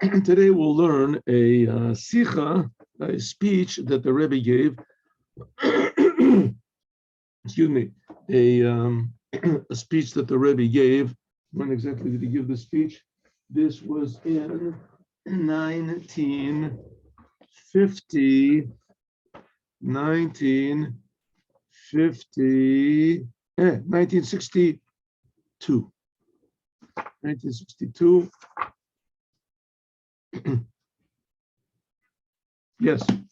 Today we'll learn a sicha, a speech that the Rebbe gave. Excuse me, a speech that the Rebbe gave. When exactly did he give the speech? This was in 1950, 1962. 1962. Yes, the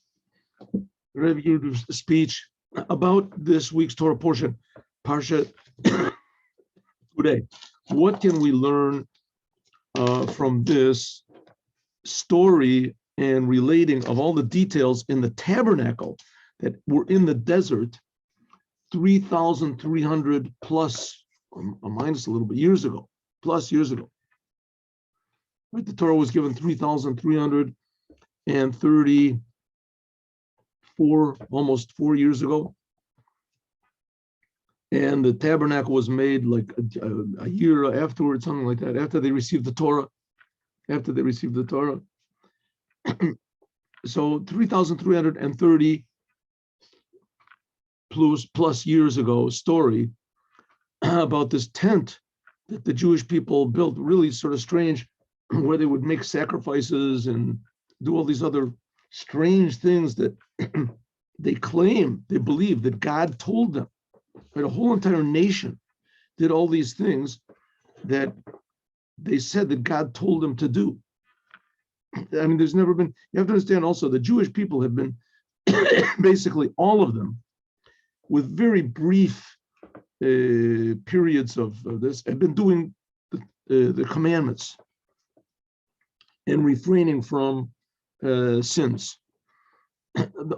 Rebbe gave a speech about this week's Torah portion, Parsha today. What can we learn from this story and relating of all the details in the tabernacle that were in the desert 3,300 plus or minus a little bit years ago, Right? The Torah was given 3,334, almost 4 years ago. And the tabernacle was made like a year afterwards, something like that, after they received the Torah. So 3,330 plus years ago story about this tent that the Jewish people built, really sort of strange, where they would make sacrifices and do all these other strange things that they believe that God told them. Right? A whole entire nation did all these things that they said that God told them to do. I mean, there's never been, you have to understand also, the Jewish people have been, basically all of them, with very brief periods of this, have been doing the commandments and refraining from sins.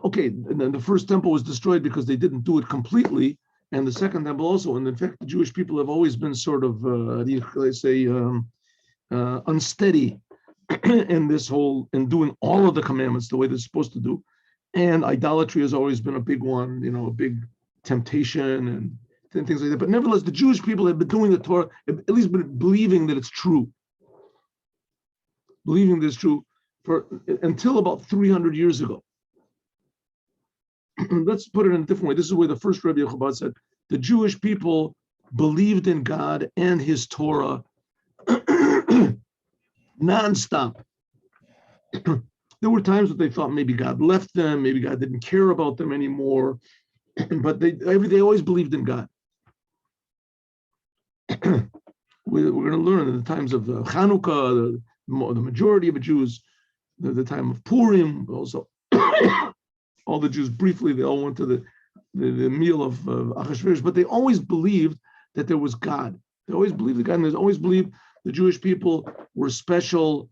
Okay, the first temple was destroyed because they didn't do it completely, and the second temple also. And in fact, the Jewish people have always been sort of, unsteady in this whole, in doing all of the commandments the way they're supposed to do. And idolatry has always been a big one, a big temptation and things like that. But nevertheless, the Jewish people have been doing the Torah, at least been believing that it's true. Believing that it's true until about 300 years ago. Let's put it in a different way. This is where the first Rebbe Chabad said, the Jewish people believed in God and his Torah nonstop. There were times that they thought maybe God left them, maybe God didn't care about them anymore, but they always believed in God. We're going to learn in the times of Chanukah, the majority of the Jews, the time of Purim, also all the Jews briefly, they all went to the meal of Achashverosh, but they always believed that there was God. They always believed in God, and they always believed the Jewish people were special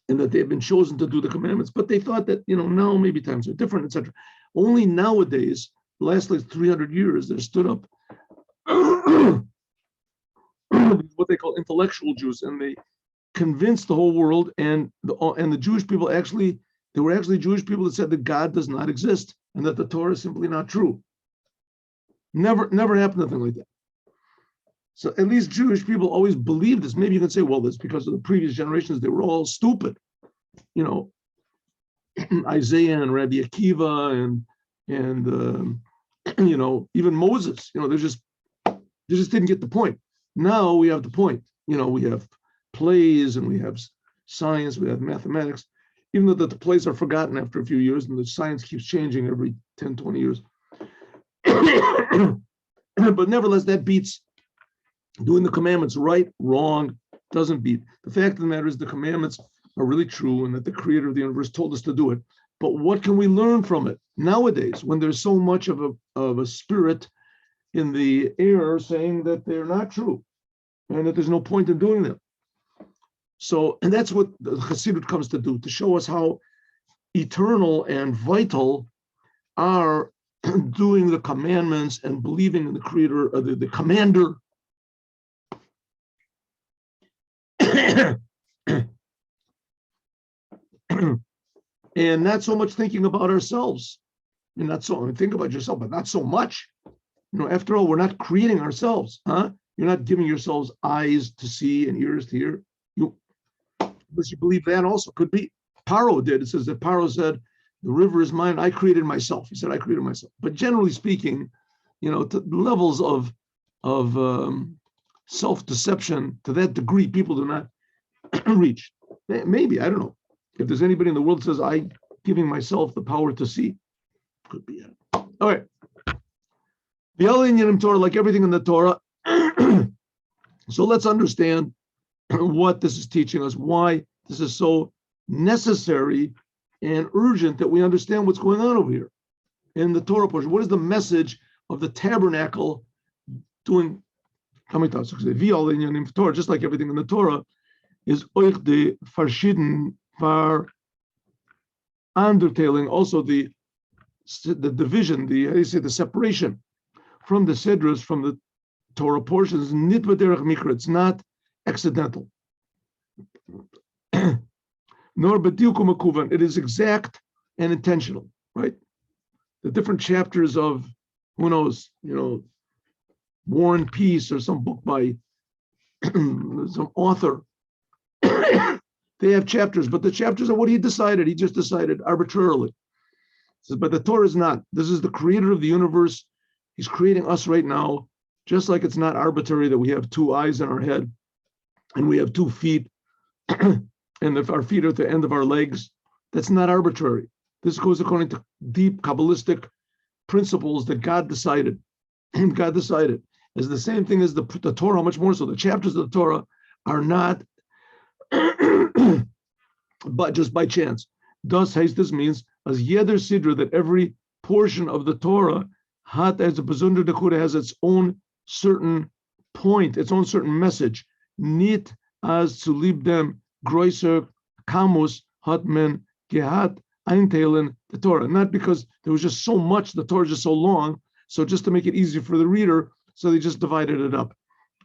and that they had been chosen to do the commandments. But they thought that, now maybe times are different, etc. Only nowadays, the last 300 years, there stood up what they call intellectual Jews, and they convinced the whole world, and the Jewish people there were actually Jewish people that said that God does not exist and that the Torah is simply not true. Never happened anything like that. So at least Jewish people always believed this. Maybe you can say, well, that's because of the previous generations, they were all stupid. Isaiah and Rabbi Akiva and even Moses, they just didn't get the point. Now we have the point. We have plays and we have science, we have mathematics, even though the plays are forgotten after a few years and the science keeps changing every 10, 20 years. But nevertheless, that beats doing the commandments right, wrong, doesn't beat. The fact of the matter is the commandments are really true and that the creator of the universe told us to do it. But what can we learn from it nowadays when there's so much of a spirit in the air saying that they're not true and that there's no point in doing them? So, and that's what the Chassidut comes to do, to show us how eternal and vital are doing the commandments and believing in the creator, the commander. And not so much thinking about ourselves. Think about yourself, but not so much. After all, we're not creating ourselves, huh? You're not giving yourselves eyes to see and ears to hear. But you believe that also could be. Paro did. It says that Paro said, "The river is mine. I created myself." He said, "I created myself." But generally speaking, to levels of self-deception to that degree, people do not reach. Maybe, I don't know. If there's anybody in the world that says, "I giving myself the power to see," could be it. All right. The Inyanim Torah, like everything in the Torah. So let's understand what this is teaching us, why this is so necessary and urgent that we understand what's going on over here in the Torah portion. What is the message of the tabernacle doing? Torah, just like everything in the Torah, is oich de verschieden var undertailing, also the division, the separation from the sedras, from the Torah portions, nit b'derech mikra. It's not accidental. Nor b'diukum makuvan. It is exact and intentional, right? The different chapters of, who knows, War and Peace or some book by some author. They have chapters, but the chapters are what he decided. He just decided arbitrarily. Says, but the Torah is not. This is the creator of the universe. He's creating us right now, just like it's not arbitrary that we have 2 eyes in our head and we have 2 feet, and if our feet are at the end of our legs, that's not arbitrary. This goes according to deep Kabbalistic principles that God decided. God decided. It's the same thing as the Torah, much more so. The chapters of the Torah are not but just by chance. Thus, this means as Yeder Sidra, that every portion of the Torah as a Bezunder Dekura has its own certain point, its own certain message. Nit as to leave them Groiser Kamus Hatmen Gehat Einteilen the Torah. Not because there was just so much, the Torah is just so long, so just to make it easy for the reader, so they just divided it up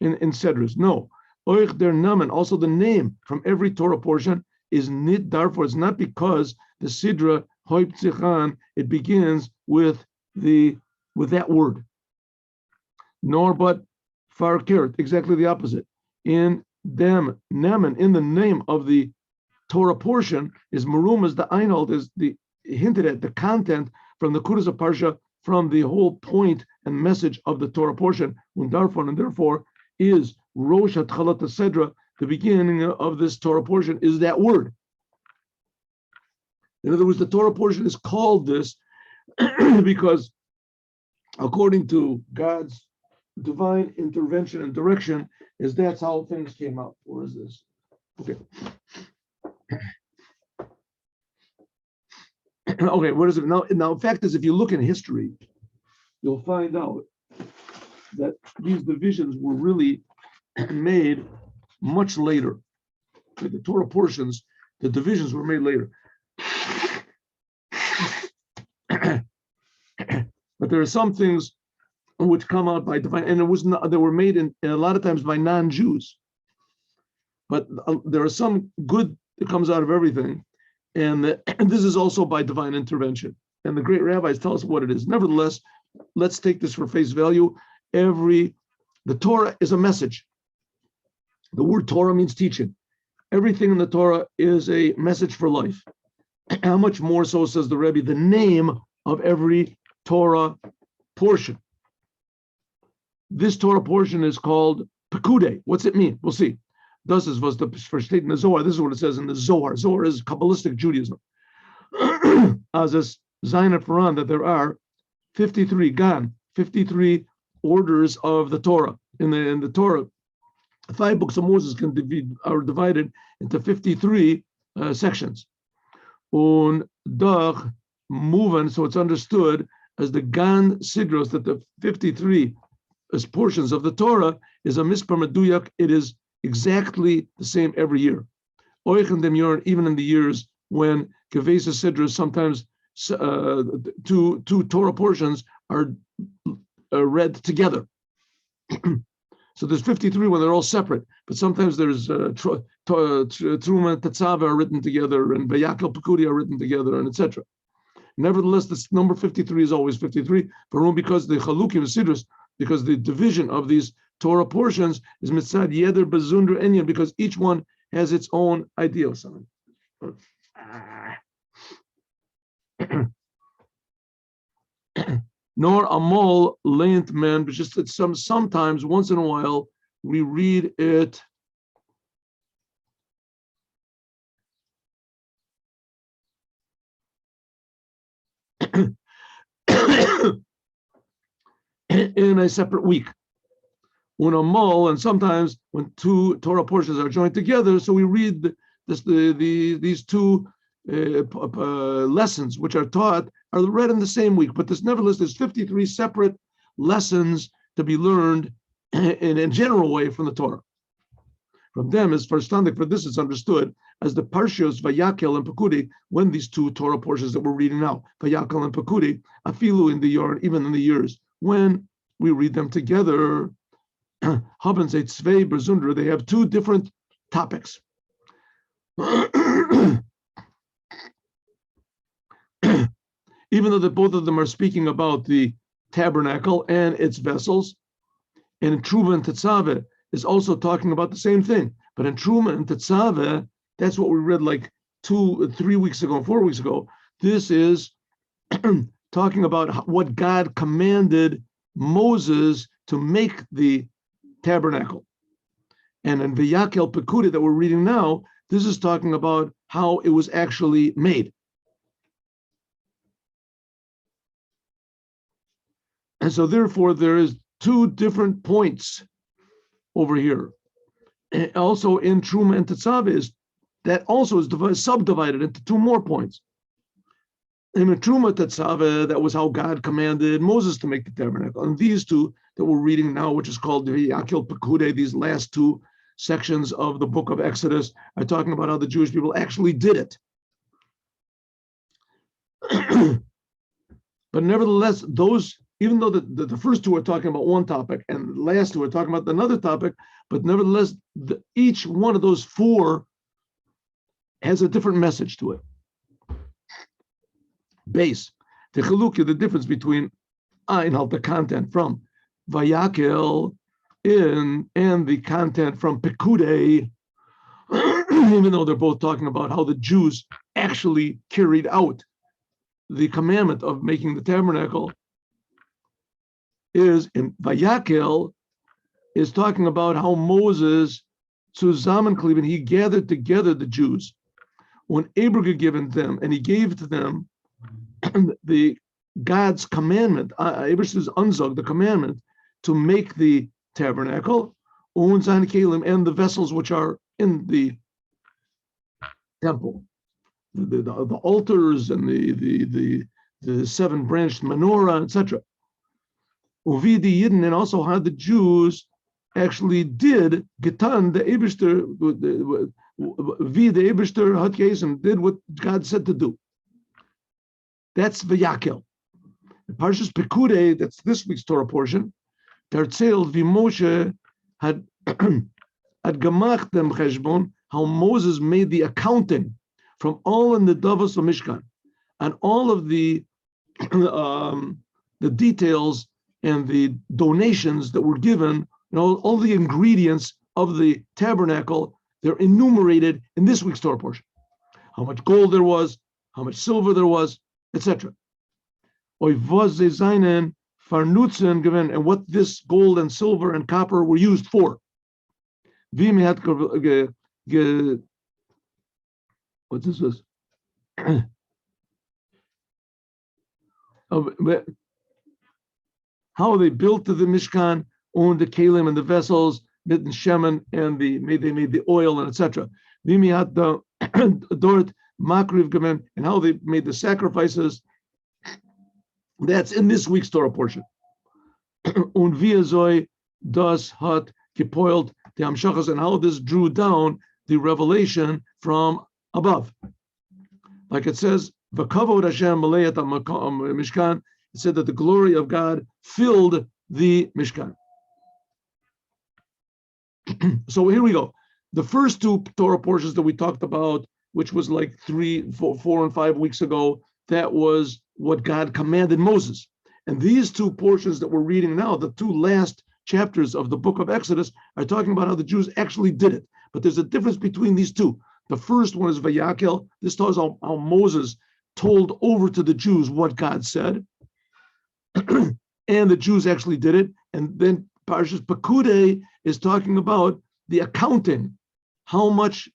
in sedras. No. Oich der Namen, also the name from every Torah portion is nit, therefore it's not because the Sidra Hoip Tzichan, it begins with that word. Nor but Farkert, exactly the opposite. In them, Namen, in the name of the Torah portion, is Marum, is the Einhold, is the hinted at the content from the Kudas of Parsha, from the whole point and message of the Torah portion, and therefore is Rosh Hatchalat Sedra, the beginning of this Torah portion is that word. In other words, the Torah portion is called this because according to God's divine intervention and direction, that's how things came out. Or is this? Okay. Okay, what is it? Now, the fact is, if you look in history, you'll find out that these divisions were really made much later. The Torah portions, the divisions were made later. But there are some things which come out by divine, and they were made in a lot of times by non-Jews. But there are some good that comes out of everything, and this is also by divine intervention. And the great rabbis tell us what it is. Nevertheless, let's take this for face value. The Torah is a message. The word Torah means teaching. Everything in the Torah is a message for life. How much more so, says the Rebbe, the name of every Torah portion. This Torah portion is called Pekude. What's it mean? We'll see. Thus was the first state in the Zohar. This is what it says in the Zohar. Zohar is Kabbalistic Judaism. As is Zayin Faran, that there are 53 orders of the Torah. In the Torah, 5 books of Moses are divided into 53 sections. Un Dach Muvan, so it's understood as the Gan Sidros, that the 53 as portions of the Torah is a mispar meduyak. It is exactly the same every year. Oichem dem yorn, even in the years when Kevesa Sidros, sometimes 2 Torah portions are read together. So there's 53 when they're all separate, but sometimes there's Truma and Tetzava are written together, and Vayakel Pekudi are written together, and etc. Nevertheless, this number 53 is always 53, because the Chalukim Sidros, because the division of these Torah portions is Mitzad Yeder Bezunder Enyan, because each one has its own idea of something. Nor amol lent man, but just that sometimes, once in a while, we read it in a separate week. Unamol, and sometimes when two Torah portions are joined together, so we read these two lessons which are taught are read in the same week. But nevertheless, there's 53 separate lessons to be learned in a general way from the Torah. From them, as verstandig for this is understood as the Parshios Vayakel and Pekudi, when these two Torah portions that we're reading now, Vayakel and Pekudi, afilu in the year, even in the years, when we read them together, Haben say Tzvei Berzundra, they have two different topics. Even though both of them are speaking about the tabernacle and its vessels, and in Truma and Tetzaveh is also talking about the same thing. But in Truma and Tetzaveh, that's what we read like 4 weeks ago. This is talking about what God commanded Moses to make the tabernacle. And in Vayakel Pekudi that we're reading now, this is talking about how it was actually made. And so therefore there is two different points over here. And also in Truma and Tetzaveh that also is subdivided into two more points. And in Truma Tetzaveh, that was how God commanded Moses to make the tabernacle. And these two that we're reading now, which is called the Vayakel Pekudi, these last two sections of the book of Exodus, are talking about how the Jewish people actually did it. But nevertheless, those, even though the first two are talking about one topic and the last two are talking about another topic, but nevertheless, each one of those four has a different message to it. Base, the chalukah, the difference between the content from Vayakel and the content from Pekudei, even though they're both talking about how the Jews actually carried out the commandment of making the tabernacle, is in Vayakel is talking about how Moses zusammenkleven, he gathered together the Jews when Abraham given them, and he gave to them the God's commandment, Abraham's unzog, the commandment to make the tabernacle, and the vessels which are in the temple, the altars and the 7-branched menorah, etc. Uvidi Yidden, and also how the Jews actually did getan the Eibishter, the Eibishter Hatkes, and did what God said to do. That's Vayakel. The Parshas Pekudei, that's this week's Torah portion. Terzählt wie Moshe had gemacht dem cheshbon, how Moses made the accounting from all in the Davos of Mishkan, and all of the details and the donations that were given, all the ingredients of the tabernacle, they're enumerated in this week's Torah portion. How much gold there was, how much silver there was, etc. And what this gold and silver and copper were used for. What's this? How they built the Mishkan, owned the Kalim and the vessels, and Shemen, and they made the oil and etc. Dort Makriv Gemen, and how they made the sacrifices. That's in this week's Torah portion. Und wie soll das hat gepoilt the Amshachas, and how this drew down the revelation from above. Like it says, V'kavod Hashem maleyat Mishkan. It said that the glory of God filled the Mishkan. So here we go. The first two Torah portions that we talked about, which was like 3, 4, and 5 weeks ago, that was what God commanded Moses. And these two portions that we're reading now, the two last chapters of the book of Exodus, are talking about how the Jews actually did it. But there's a difference between these two. The first one is Vayakel. This tells how Moses told over to the Jews what God said. And the Jews actually did it. And then Parshas Pekudei is talking about the accounting, how much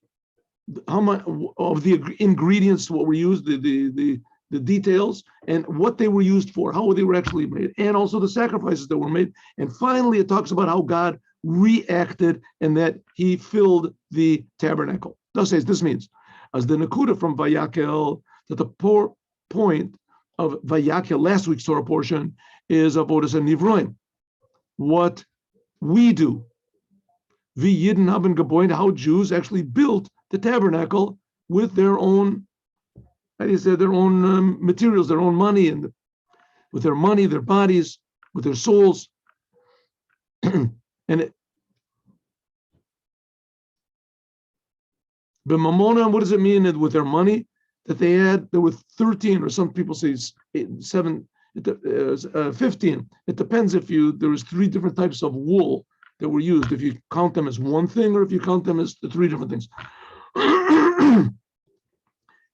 of the ingredients, what were used, the details, and what they were used for, how they were actually made, and also the sacrifices that were made. And finally, it talks about how God reacted and that he filled the tabernacle. Thus says, this means, as the Nakuda from Vayakel, that the point of Vayakel, last week's Torah portion, is Avodas and Nivroim. What we do. Vi Yidden haben gebaut, how Jews actually built the tabernacle with their own, how do you say, their own materials, their own money, and with their money, their bodies, with their souls. And B'mamona, what does it mean with their money? That they had, there were 13, or some people say 7, 15. It depends if there was 3 different types of wool that were used, if you count them as one thing or if you count them as the 3 different things.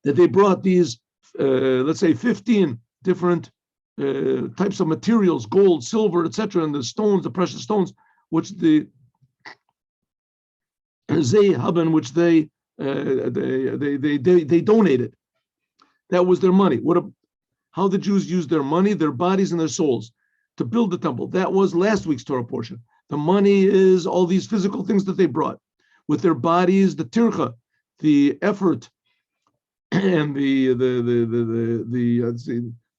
That they brought these, let's say 15 different types of materials, gold, silver, etc., and the stones, the precious stones, which the Haben, which they donated. That was their money. How the Jews used their money, their bodies, and their souls to build the temple. That was last week's Torah portion. The money is all these physical things that they brought. With their bodies, the tircha, the effort, and the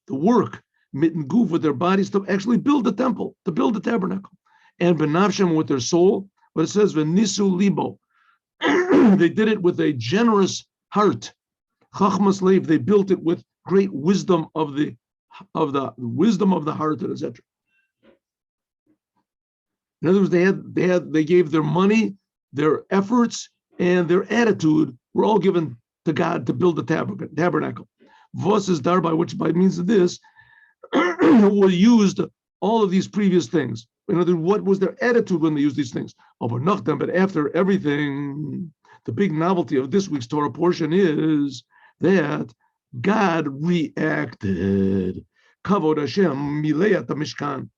work, mitten goof with their bodies to actually build the temple, to build the tabernacle. And benafshem with their soul, but it says venisu libo. They did it with a generous heart. Chachmas leiv, they built it with great wisdom of the wisdom of the heart, etc. In other words, they gave their money, their efforts, and their attitude were all given to God to build the tabernacle. Vos is darby, which by means of this were used all of these previous things. In other words, what was their attitude when they used these things? But after everything, the big novelty of this week's Torah portion is that God reacted. Kavod Hashem mileyat mishkan.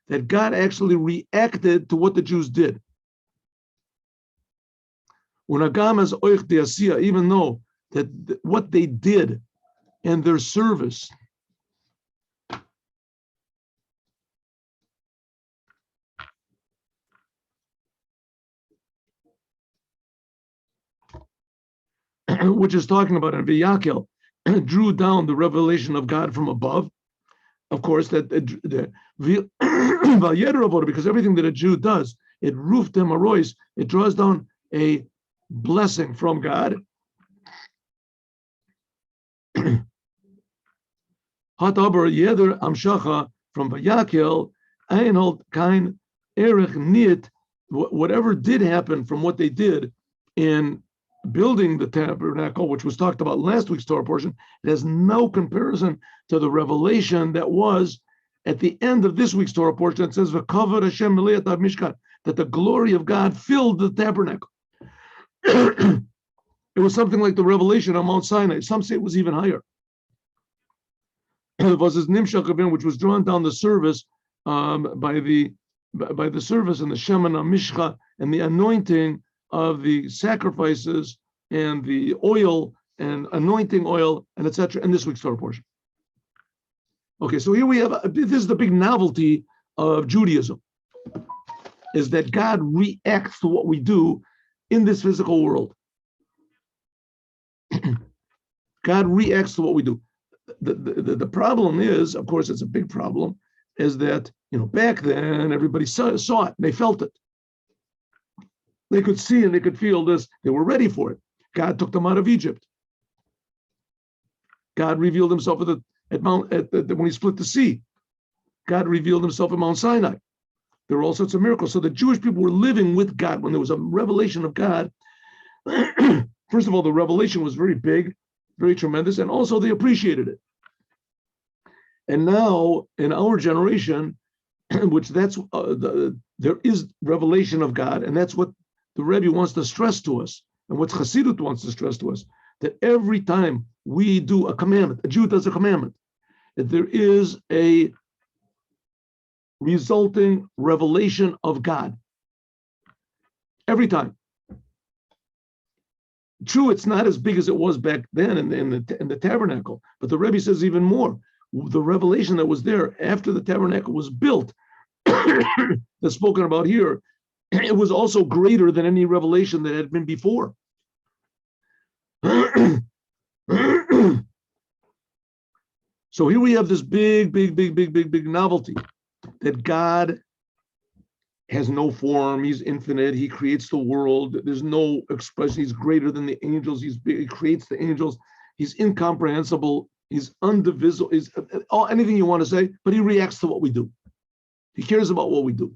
That God actually reacted to what the Jews did. Even though that what they did and their service which is talking about in Vayakel, drew down the revelation of God from above. Of course, that because everything that a Jew does, it roofed him arois, it draws down a blessing from God. Hataber yeder amshacha from Vayakel, einhold kein erech nit. Whatever did happen from what they did in building the tabernacle, which was talked about last week's Torah portion, it has no comparison to the revelation that was at the end of this week's Torah portion. It says, "V'kavod Hashem miliyat mishkan," that the glory of God filled the tabernacle. It was something like the revelation on Mount Sinai. Some say it was even higher. It was his nimshach, which was drawn down the service by the service and the Shemana Mishcha and the anointing of the sacrifices and the oil and anointing oil and etc. in this week's Torah portion. Okay, so here we have, this is the big novelty of Judaism, is that God reacts to what we do in this physical world. God reacts to what we do. The problem is, of course, it's a big problem, is that, back then everybody saw it, they felt it. They could see and they could feel this. They were ready for it. God took them out of Egypt. God revealed himself when he split the sea. God revealed himself at Mount Sinai. There were all sorts of miracles. So the Jewish people were living with God. When there was a revelation of God, first of all, the revelation was very big, very tremendous, and also they appreciated it. And now, in our generation, which there is revelation of God, and that's what the Rebbe wants to stress to us, and what Chassidut wants to stress to us, that every time we do a commandment, a Jew does a commandment, that there is a resulting revelation of God. Every time. True, it's not as big as it was back then in the tabernacle, but the Rebbe says even more. The revelation that was there after the tabernacle was built, that's spoken about here, it was also greater than any revelation that had been before. So here we have this big novelty that God has no form, he's infinite, he creates the world, there's no expression, he's greater than the angels, he creates the angels, he's incomprehensible, he's undivisible, he's anything you want to say, but he reacts to what we do. He cares about what we do.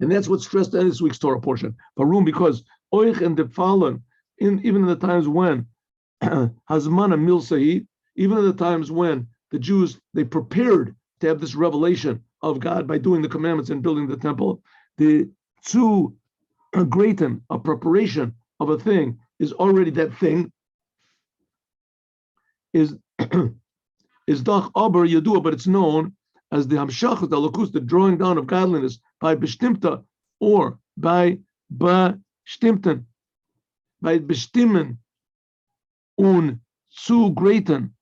And that's what's stressed in this week's Torah portion. Parum, because Oich and the fallen, even in the times when Hazmana Milsahi, even in the times when the Jews, they prepared to have this revelation of God by doing the commandments and building the temple, the two greaten, a preparation of a thing is already that thing is Dach Aber Yadua, but it's known as the Hamshachat Alakus, the drawing down of godliness by Bestimta or by Bestimten, by Bestimmen un zu greaten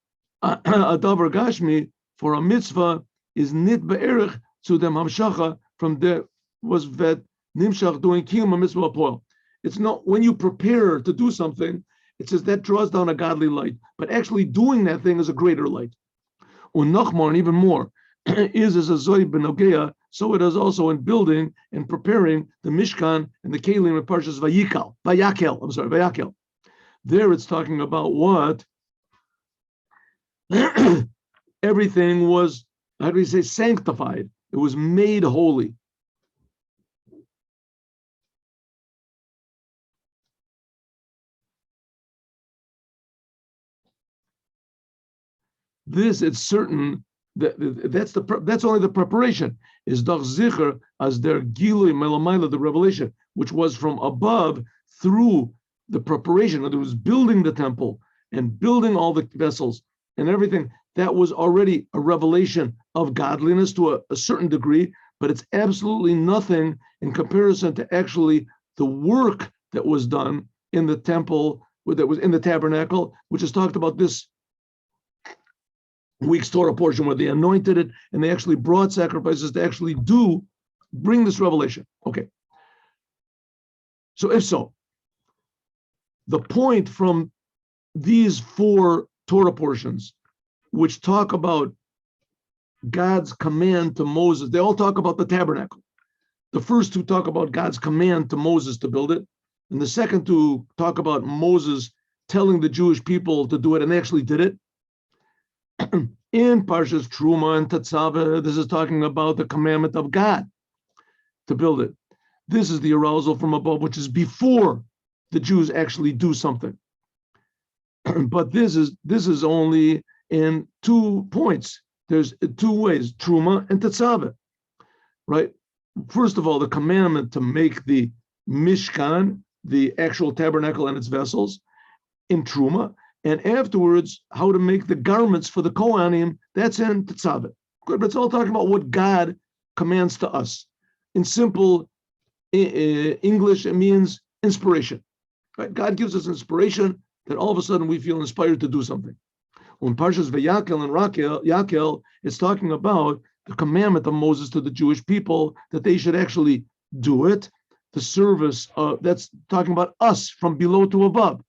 Adavar Gashmi for a mitzvah is nit be'erich to them hamshacha from the was vet nimshach doing kiyum mitzvah poil. It's not when you prepare to do something, it says that draws down a godly light, but actually doing that thing is a greater light. Unachmar, and even more, is as a zoy benogea, so it is also in building and preparing the Mishkan and the Kelim and Parshas Vayakel. There it's talking about what everything was, how do we say, sanctified. It was made holy. This, it's certain that that's only the preparation. Is doch zicher as der gilui melamayla, the revelation, which was from above through the preparation. It was building the temple and building all the vessels and everything. That was already a revelation of godliness to a certain degree, but it's absolutely nothing in comparison to actually the work that was done in the temple, that was in the tabernacle, which is talked about this week's Torah portion, where they anointed it and they actually brought sacrifices to actually bring this revelation. Okay. So if so, the point from these four Torah portions, which talk about God's command to Moses, they all talk about the tabernacle. The first two talk about God's command to Moses to build it, and the second two talk about Moses telling the Jewish people to do it, and they actually did it. In Parshas Truma and Tetzaveh, this is talking about the commandment of God to build it. This is the arousal from above, which is before the Jews actually do something. But this is only in 2 points. There's 2 ways, Truma and Tetzaveh, right? First of all, the commandment to make the Mishkan, the actual tabernacle and its vessels, in Truma, and afterwards, how to make the garments for the Kohanim, that's in Tetzaveh. Good, but it's all talking about what God commands to us. In simple English, it means inspiration. Right? God gives us inspiration that all of a sudden we feel inspired to do something. When Parshas Vayakel and Yakel, it's talking about the commandment of Moses to the Jewish people that they should actually do it. The service, that's talking about us from below to above.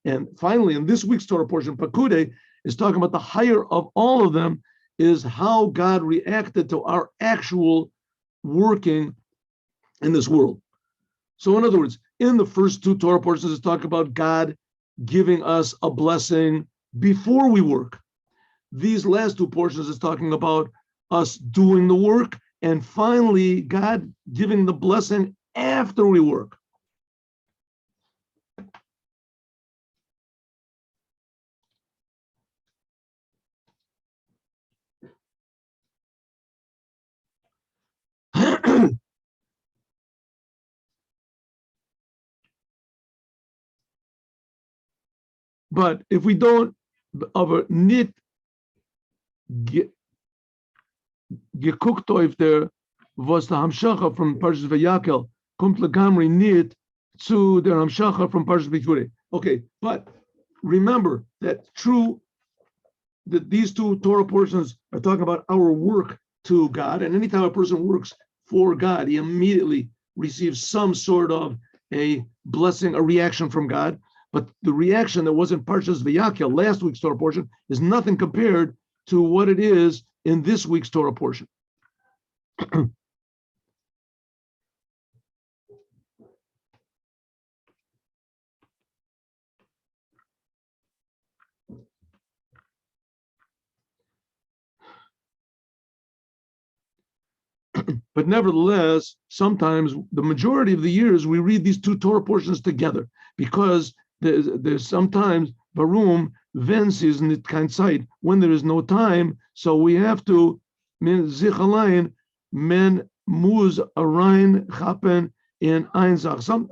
And finally, in this week's Torah portion, Pakude is talking about the higher of all of them is how God reacted to our actual working in this world. So in other words, in the first 2 Torah portions, it's talking about God giving us a blessing before we work. These last 2 portions is talking about us doing the work, and finally, God giving the blessing after we work. But if we don't, aber nicht geguckt auf der, was der Hamshacha from Parshas Vayakel kommt legamri nicht zu der Hamshacha from Parshas Likuti. Okay, but remember that these two Torah portions are talking about our work to God, and anytime a person works for God, he immediately receives some sort of a blessing, a reaction from God. But the reaction that was in Parshas Vayakel, last week's Torah portion, is nothing compared to what it is in this week's Torah portion. But nevertheless, sometimes the majority of the years we read these two Torah portions together because there's sometimes Barum Vensis nit kein Zeit when there is no time, so we have to men sich allein men muz arain happen in einsach some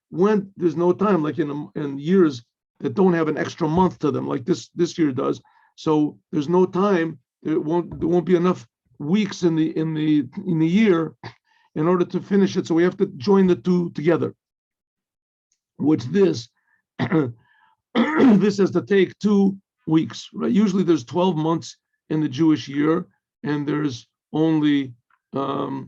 when there's no time, like in years that don't have an extra month to them, like this year does. So there's no time. There won't be enough weeks in the year in order to finish it, so we have to join the two together, which this this has to take 2 weeks, right? Usually there's 12 months in the Jewish year, and there's only 4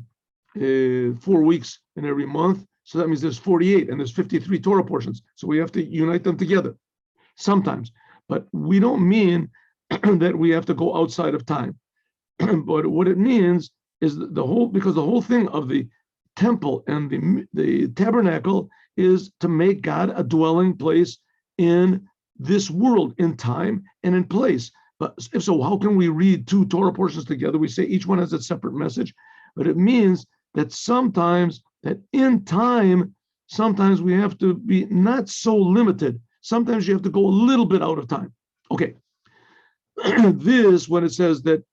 weeks in every month, so that means there's 48, and there's 53 Torah portions, so we have to unite them together sometimes, but we don't mean that we have to go outside of time. But what it means is because the whole thing of the temple and the tabernacle is to make God a dwelling place in this world, in time and in place. But if so, how can we read two Torah portions together? We say each one has a separate message, but it means that sometimes that in time, sometimes we have to be not so limited. Sometimes you have to go a little bit out of time. Okay. This, when it says that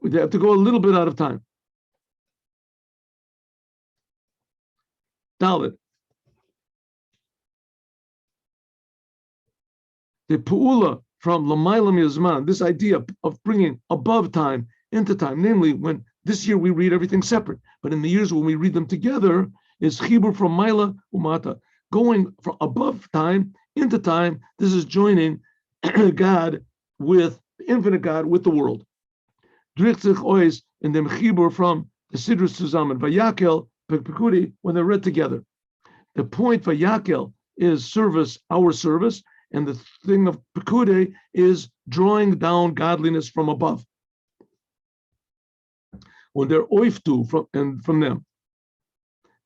we have to go a little bit out of time. Dalit. The pu'ula from Lamaylam Yazman, this idea of bringing above time into time, namely when this year we read everything separate, but in the years when we read them together, is chibur from Maila Umata, going from above time into time. This is joining God with infinite God with the world. Dricht sich ois in dem chibur from the Sidrus zusammen, Vayakel, Pekudi, when they're read together. The point Vayakel is service, our service, and the thing of Pekude is drawing down godliness from above. When they're oiftu from them.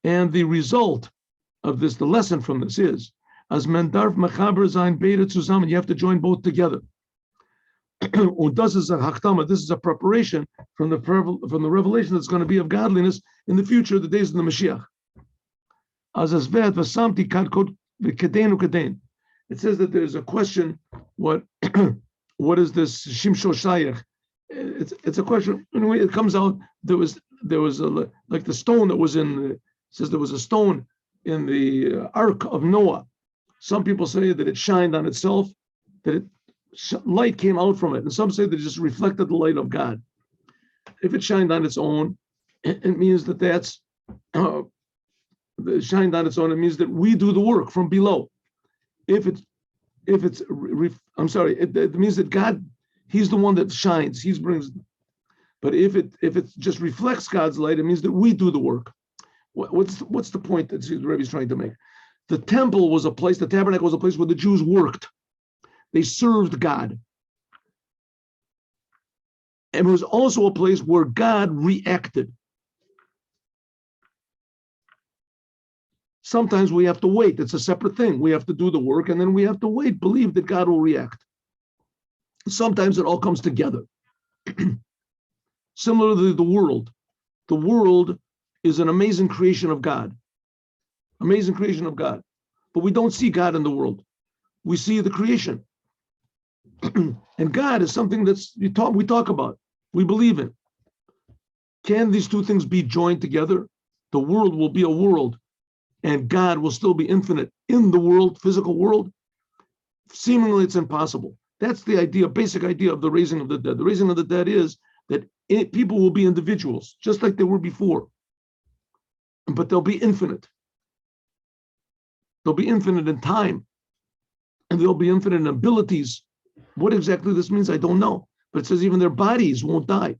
And the result of this, the lesson from this is, as men darf mechaber sein beide zusammen, you have to join both together. Und das ist a hachtama, this is a preparation from the revelation that's going to be of godliness in the future, the days of the Moshiach. As es wird, vasamti kad kedenu keden. It says that there's a question, what is this Shimsho Shayach? It's a question. Anyway, it comes out, there was like the stone that was it says there was a stone in the Ark of Noah. Some people say that it shined on itself, that light came out from it. And some say that it just reflected the light of God. If it shined on its own, it means that that's shined on its own. It means that we do the work from below. It means that God, He's the one that shines. He brings. But if it just reflects God's light, it means that we do the work. What's the point that the Rebbe is trying to make? The temple was a place. The tabernacle was a place where the Jews worked. They served God. And it was also a place where God reacted. Sometimes we have to wait. It's a separate thing. We have to do the work, and then we have to wait, believe that God will react. Sometimes it all comes together. Similarly, the world. The world is an amazing creation of God. Amazing creation of God. But we don't see God in the world. We see the creation. And God is something we talk about. We believe in. Can these two things be joined together? The world will be a world and God will still be infinite in the world, physical world, seemingly it's impossible. That's the idea, basic idea of the raising of the dead. The raising of the dead is that people will be individuals, just like they were before, but they'll be infinite. They'll be infinite in time, and they'll be infinite in abilities. What exactly this means, I don't know. But it says even their bodies won't die.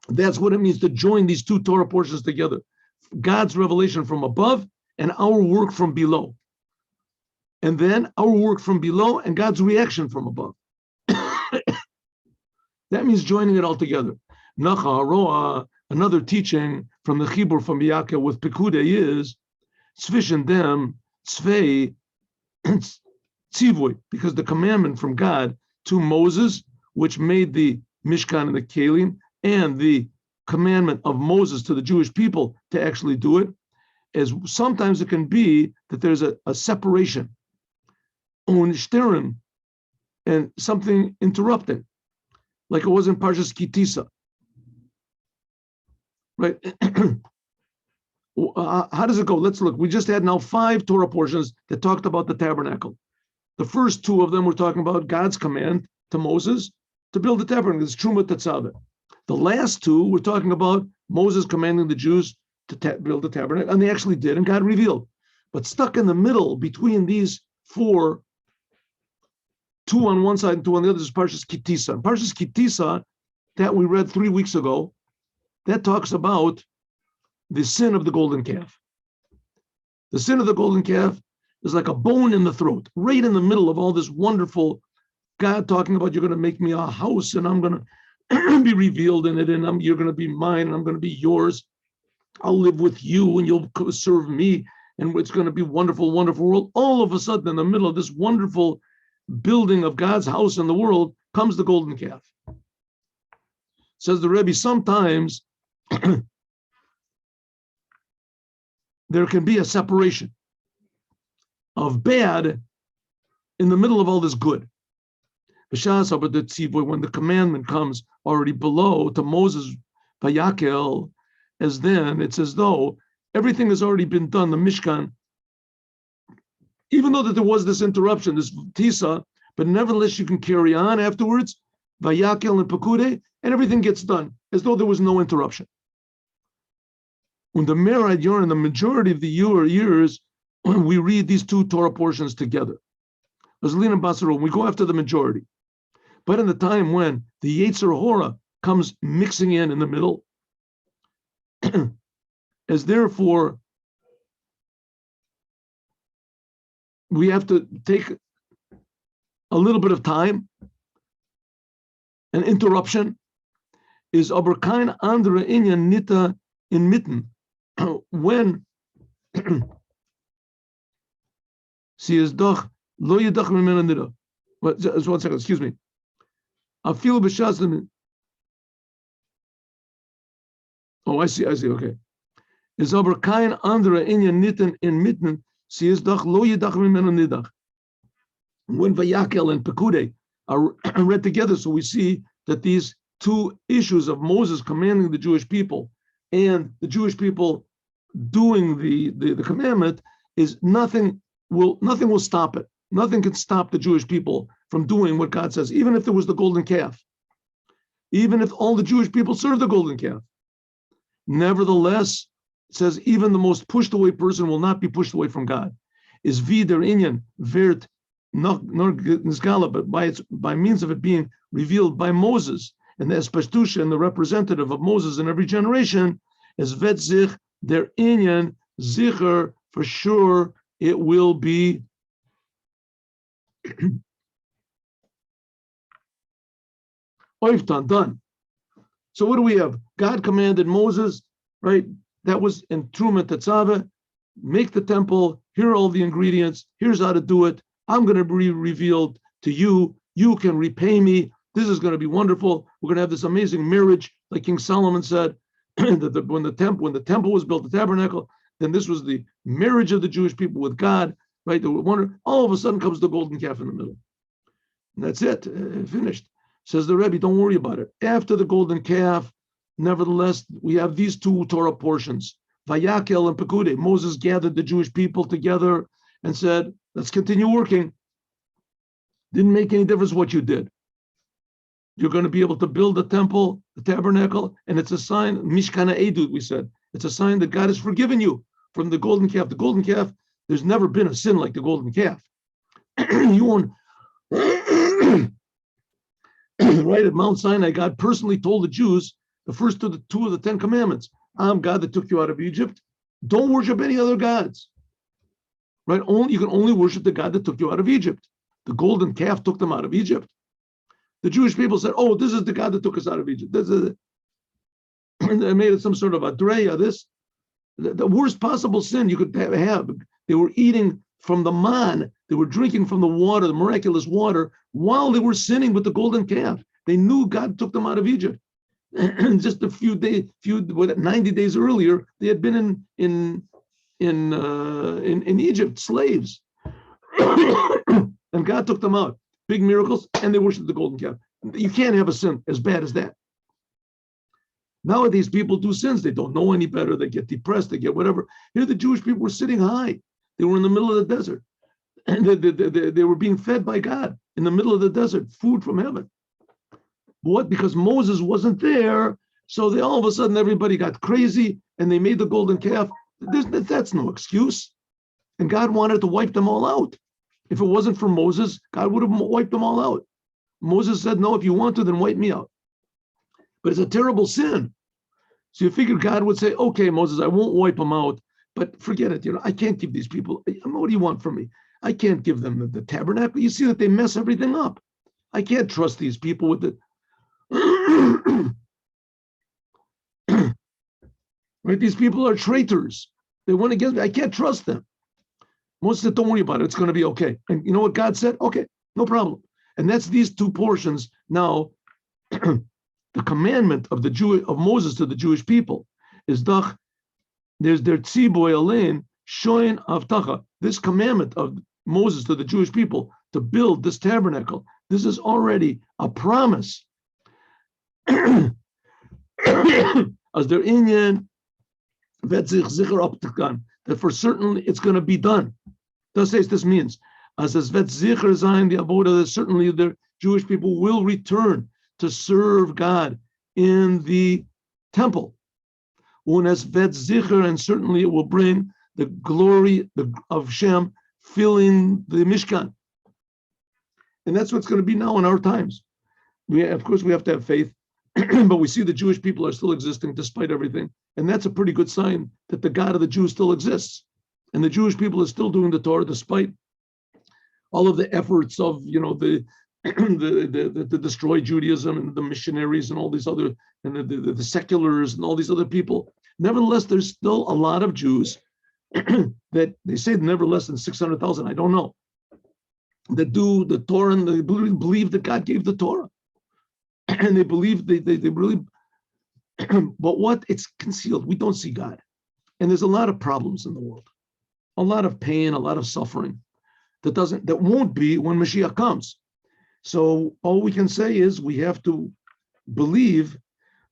That's what it means to join these two Torah portions together. God's revelation from above and our work from below. And then our work from below and God's reaction from above. That means joining it all together. Nacha Roa, another teaching from the Chibur from Yaakov with Pekude is Tzvishen dem Tzvei Tzivoy, because the commandment from God to Moses, which made the Mishkan and the Kelim, and the commandment of Moses to the Jewish people to actually do it, is sometimes it can be that there's a separation, and something interrupting, like it was in Parshas Kitisa. Right? How does it go? Let's look. We just had now 5 Torah portions that talked about the tabernacle. The first 2 of them were talking about God's command to Moses to build the tabernacle. It's Truma Tetzaveh. The last 2 were talking about Moses commanding the Jews to build the tabernacle, and they actually did, and God revealed. But stuck in the middle between these 4, 2 on one side and 2 on the other, is Parshas Kitisa. And Parshas Kitisa, that we read 3 weeks ago, that talks about the sin of the golden calf. The sin of the golden calf is like a bone in the throat, right in the middle of all this wonderful God talking about, you're going to make me a house and I'm going to be revealed in it, and you're going to be mine and I'm going to be yours. I'll live with you and you'll serve me, and it's going to be wonderful, wonderful world. All of a sudden, in the middle of this wonderful building of God's house in the world, comes the golden calf. Says the Rebbe, sometimes there can be a separation of bad in the middle of all this good. When the commandment comes already below to Moses, Vayakel, as then it's as though everything has already been done, the Mishkan, even though that there was this interruption, this Tisa, but nevertheless you can carry on afterwards, Vayakel and Pekude, and everything gets done, as though there was no interruption. When the Merad Yor, in the majority of the years, we read these 2 Torah portions together. We go after the majority. But in the time when the Yetzer Hora comes mixing in the middle, as therefore we have to take a little bit of time. An interruption is aber kein andere Inyan nita inmitten. When sie is doch lo yedach mimena nida. Just 1 second, excuse me. Afil b'shas. Oh, I see, okay. Is aber kein andere Inyan nitten inmitten, sie is doch lo yedach mimena nidach. When Vayakel and Pekude are read together, so we see that these 2 issues of Moses commanding the Jewish people and the Jewish people doing the commandment is nothing will stop it. Nothing can stop the Jewish people from doing what God says, even if there was the golden calf, even if all the Jewish people serve the golden calf. Nevertheless, it says even the most pushed away person will not be pushed away from God. Is vider inyan vert nor nisgala, but by means of it being revealed by Moses and the espashtusha and the representative of Moses in every generation, as vet zich their inyan zicher, for sure it will be oiftan, done. So what do we have? God commanded Moses, right? That was in Truma Tetzaveh, make the temple, here are all the ingredients, here's how to do it. I'm going to be revealed to you. You can repay me. This is going to be wonderful. We're going to have this amazing marriage, like King Solomon said, that when the temple was built, the tabernacle, then this was the marriage of the Jewish people with God, right? All of a sudden comes the golden calf in the middle. And that's it, finished. Says the Rebbe, don't worry about it. After the golden calf, Nevertheless, we have these two Torah portions. Vayakel and Pekude. Moses gathered the Jewish people together and said, let's continue working. Didn't make any difference what you did. You're going to be able to build the temple, the tabernacle, and it's a sign, Mishkana Edut, we said. It's a sign that God has forgiven you from the golden calf. The golden calf, there's never been a sin like the golden calf. You won't. Right at Mount Sinai, God personally told the Jews the first two of the 10 commandments. I'm God that took you out of Egypt. Don't worship any other gods. Right? You can only worship the God that took you out of Egypt. The golden calf took them out of Egypt. The Jewish people said, oh, this is the God that took us out of Egypt. This is it. And they made it some sort of a dreya, this. The worst possible sin you could have. They were eating from the man. They were drinking from the water, the miraculous water, while they were sinning with the golden calf. They knew God took them out of Egypt. And just a 90 days earlier, they had been in Egypt, slaves. And God took them out. Big miracles, and they worshiped the golden calf. You can't have a sin as bad as that. Nowadays, people do sins. They don't know any better. They get depressed. They get whatever. Here, the Jewish people were sitting high. They were in the middle of the desert. And they were being fed by God in the middle of the desert, food from heaven. What? Because Moses wasn't there, so they all of a sudden everybody got crazy and they made the golden calf. That's no excuse. And God wanted to wipe them all out. If it wasn't for Moses, God would have wiped them all out. Moses said, no, if you want to, then wipe me out. But it's a terrible sin. So you figure God would say, okay, Moses, I won't wipe them out, but forget it. I can't give these people. What do you want from me? I can't give them the tabernacle. You see that they mess everything up. I can't trust these people with it. Right? These people are traitors. They went against me. I can't trust them. Moses said, don't worry about it. It's going to be okay. And you know what God said? Okay, no problem. And that's these two portions. Now, the commandment of Moses to the Jewish people is there's their tziboy alein shoin avtacha. This commandment of Moses to the Jewish people to build this tabernacle. This is already a promise. As their inyan that for certain it's going to be done. This means as vet zicher zayin the avoda, that certainly the Jewish people will return to serve God in the temple. As vet zicher, and certainly it will bring the glory of Shem filling the Mishkan. And that's what's going to be now in our times. Of course, we have to have faith, but we see the Jewish people are still existing despite everything. And that's a pretty good sign that the God of the Jews still exists. And the Jewish people are still doing the Torah despite all of the efforts of, the destroy Judaism and the missionaries and all these other, and the seculars and all these other people. Nevertheless, there's still a lot of Jews that they say never less than 600,000, I don't know, that do the Torah and they believe that God gave the Torah. And they believe they really, but what? It's concealed. We don't see God. And there's a lot of problems in the world, a lot of pain, a lot of suffering that won't be when Moshiach comes. So all we can say is we have to believe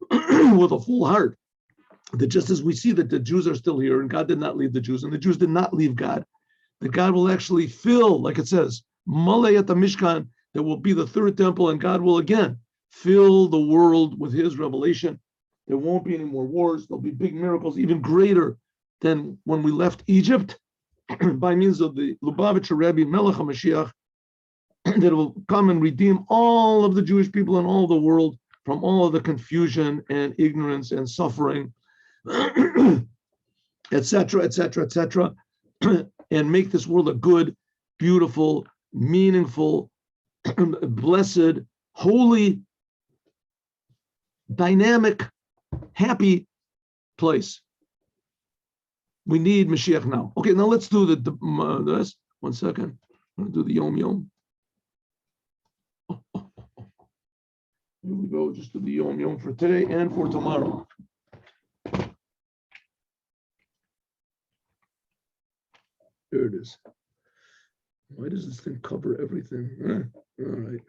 with a full heart that just as we see that the Jews are still here and God did not leave the Jews and the Jews did not leave God, that God will actually fill, like it says, Malay at the Mishkan, that will be the third temple, and God will again fill the world with his revelation. There won't be any more wars. There'll be big miracles, even greater than when we left Egypt by means of the Lubavitcher Rebbe, Melech HaMashiach, that will come and redeem all of the Jewish people and all the world from all of the confusion and ignorance and suffering, etc., etc., etc., and make this world a good, beautiful, meaningful, blessed, holy, dynamic, happy place. We need Mashiach now. Okay, now let's do this. 1 second. I'm going to do the Yom Yom. Here we go. Just do the Yom Yom for today and for tomorrow. There it is. Why does this thing cover everything? All right.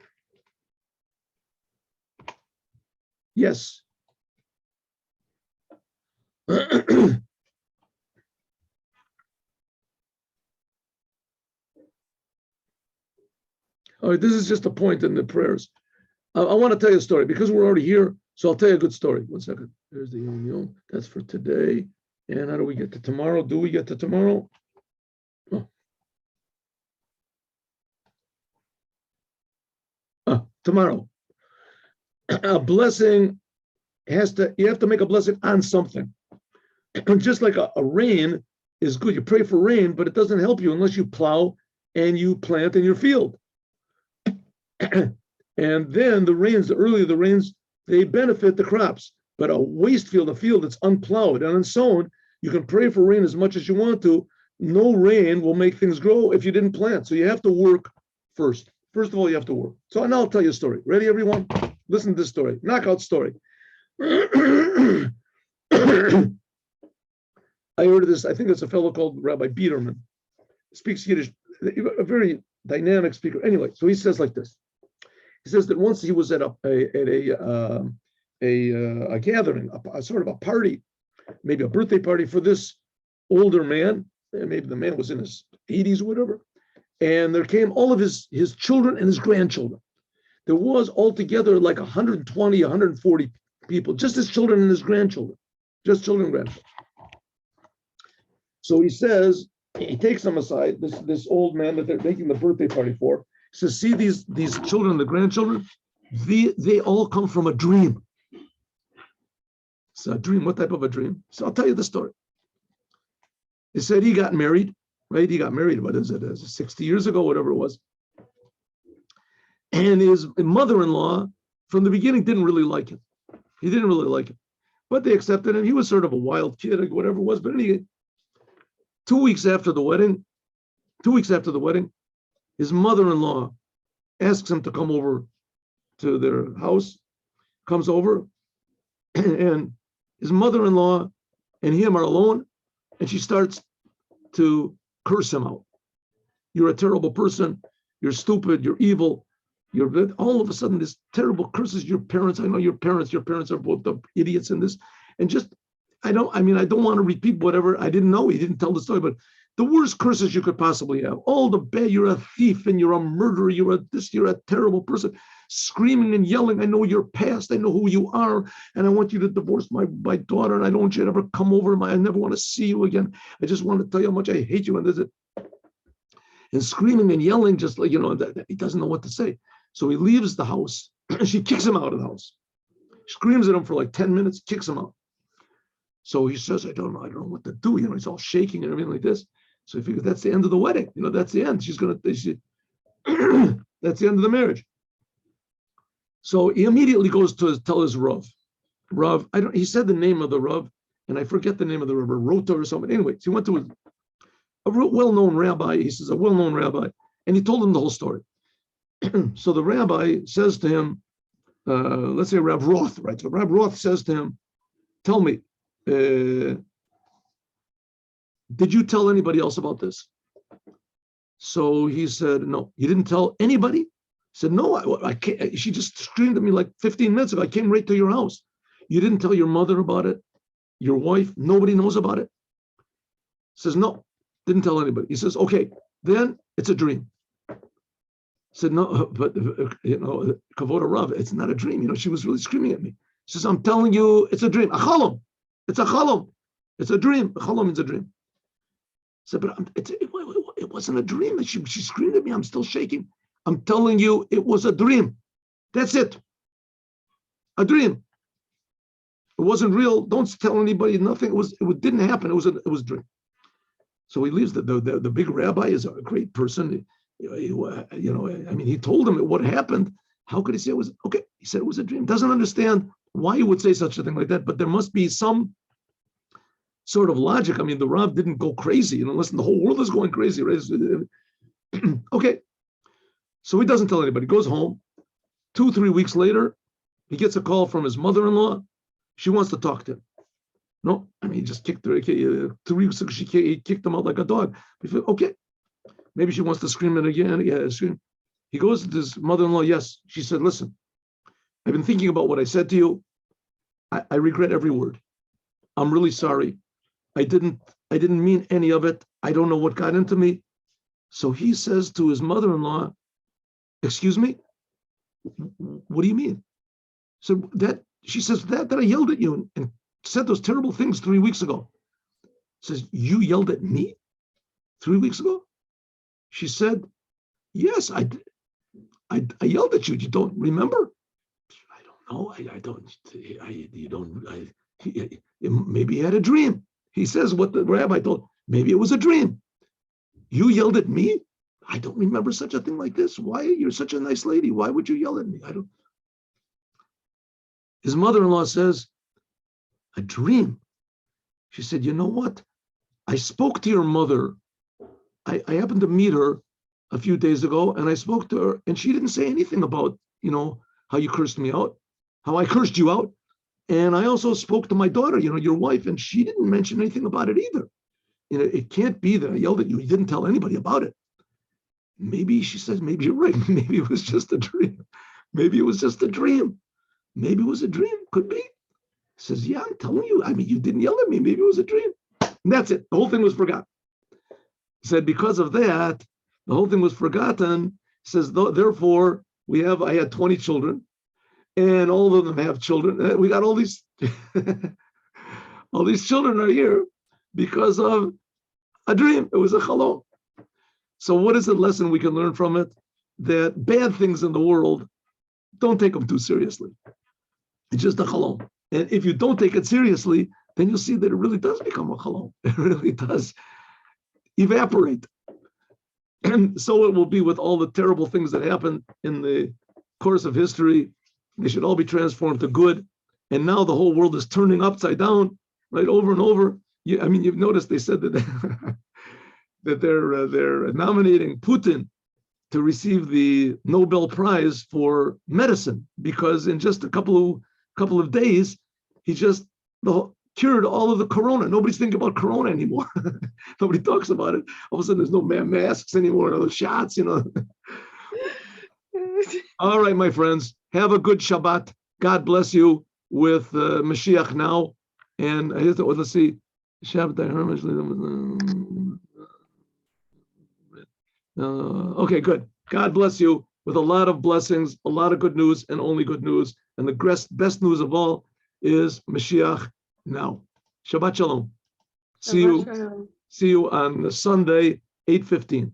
Yes. All right, this is just a point in the prayers. I want to tell you a story because we're already here. So I'll tell you a good story. 1 second. There's the Yom. That's for today. And how do we get to tomorrow? Do we get to tomorrow? Tomorrow. A blessing you have to make a blessing on something. Just like a rain is good. You pray for rain, but it doesn't help you unless you plow and you plant in your field. And then the earlier the rains, they benefit the crops. But a waste field, a field that's unplowed and unsown, you can pray for rain as much as you want to. No rain will make things grow if you didn't plant. So you have to work first. First of all, you have to work. So now I'll tell you a story. Ready, everyone? Listen to this story. Knockout story. I heard this, I think it's a fellow called Rabbi Biederman. Speaks Yiddish, a very dynamic speaker. Anyway, so he says like this. He says that once he was at a gathering, a sort of a party, maybe a birthday party for this older man. Maybe the man was in his 80s or whatever. And there came all of his children and his grandchildren. There was altogether like 120, 140 people, just his children and his grandchildren, just children and grandchildren. So he says, he takes them aside, this old man that they're making the birthday party for. He says, see these children and the grandchildren? They all come from a dream. It's a dream. What type of a dream? So I'll tell you the story. He said he got married, right? He got married, what is it, 60 years ago, whatever it was. And his mother-in-law, from the beginning, didn't really like him. He didn't really like him. But they accepted him. He was sort of a wild kid, or whatever it was. But anyway, 2 weeks after the wedding, his mother-in-law asks him to come over to their house, comes over, and his mother-in-law and him are alone, and she starts to curse him out. You're a terrible person. You're stupid. You're evil. All of a sudden, this terrible curses your parents. I know your parents are both the idiots in this. And just, I don't want to repeat whatever. I didn't know. He didn't tell the story, but the worst curses you could possibly have. All the bad, you're a thief and you're a murderer. You're a terrible person. Screaming and yelling, I know your past. I know who you are. And I want you to divorce my daughter. And I don't want you to ever come over. I never want to see you again. I just want to tell you how much I hate you. And screaming and yelling, just like, he doesn't know what to say. So he leaves the house. She kicks him out of the house. Screams at him for like 10 minutes, kicks him out. So he says, I don't know what to do. He's all shaking and everything like this. So he figures that's the end of the wedding. That's the end. That's the end of the marriage. So he immediately goes to tell his Rav. He said the name of the Rav, and I forget the name of the Rav, Rota or something. Anyway, so he went to a well-known rabbi. He says, a well-known rabbi. And he told him the whole story. So the rabbi says to him, let's say Rav Roth, right? So Rav Roth says to him, tell me, did you tell anybody else about this? So he said, no. You didn't tell anybody? He said, no, I can't. She just screamed at me like 15 minutes ago. I came right to your house. You didn't tell your mother about it? Your wife? Nobody knows about it? He says, no, didn't tell anybody. He says, okay, then it's a dream. I said, no, but, Kavod Rav, it's not a dream. She was really screaming at me. She says, I'm telling you, it's a dream. A chalom. It's a chalom. It's a dream. A chalom means a dream. I said, but it wasn't a dream. She screamed at me. I'm still shaking. I'm telling you, it was a dream. That's it. A dream. It wasn't real. Don't tell anybody nothing. It didn't happen. It was a dream. So he leaves. The big rabbi is a great person. He told him what happened. How could he say it was okay? He said it was a dream. Doesn't understand why he would say such a thing like that, but there must be some sort of logic. The Rav didn't go crazy. Listen, the whole world is going crazy, right? Okay. So he doesn't tell anybody. Goes home. 2-3 weeks later, he gets a call from his mother-in-law. She wants to talk to him. No, he just kicked her. 3 weeks ago, he kicked him out like a dog. Okay. Maybe she wants to scream it again. Yeah, scream. He goes to his mother-in-law. Yes. She said, listen, I've been thinking about what I said to you. I regret every word. I'm really sorry. I didn't mean any of it. I don't know what got into me. So he says to his mother-in-law, excuse me, what do you mean? So she says that I yelled at you and said those terrible things 3 weeks ago. Says, you yelled at me 3 weeks ago? She said, yes, I yelled at you. You don't remember? I don't know. Maybe he had a dream. He says what the rabbi told. Maybe it was a dream. You yelled at me? I don't remember such a thing like this. Why? You're such a nice lady. Why would you yell at me? His mother-in-law says, a dream. She said, you know what? I spoke to your mother. I happened to meet her a few days ago, and I spoke to her, and she didn't say anything about, how you cursed me out, how I cursed you out. And I also spoke to my daughter, your wife, and she didn't mention anything about it either. It can't be that I yelled at you. You didn't tell anybody about it. Maybe, she says, maybe you're right. Maybe it was just a dream. Maybe it was just a dream. Maybe it was a dream. Could be. He says, yeah, I'm telling you. You didn't yell at me. Maybe it was a dream. And that's it. The whole thing was forgotten. He said, because of that, the whole thing was forgotten. He says, therefore, I had 20 children, and all of them have children. We got all these, all these children are here because of a dream. It was a chalom. So what is the lesson we can learn from it? That bad things in the world, don't take them too seriously. It's just a chalom. And if you don't take it seriously, then you'll see that it really does become a chalom. It really does evaporate. And so it will be with all the terrible things that happened in the course of history. They should all be transformed to good. And now the whole world is turning upside down, right, over and over. You've noticed they said that that they're nominating Putin to receive the Nobel Prize for medicine, because in just a couple of days, he just cured all of the corona. Nobody's thinking about corona anymore. Nobody talks about it. All of a sudden, there's no masks anymore, no shots, All right, my friends, have a good Shabbat. God bless you with Moshiach now. And let's see. Okay, good. God bless you with a lot of blessings, a lot of good news, and only good news. And the best news of all is Moshiach now. Shabbat shalom. See you on Sunday, 8:15.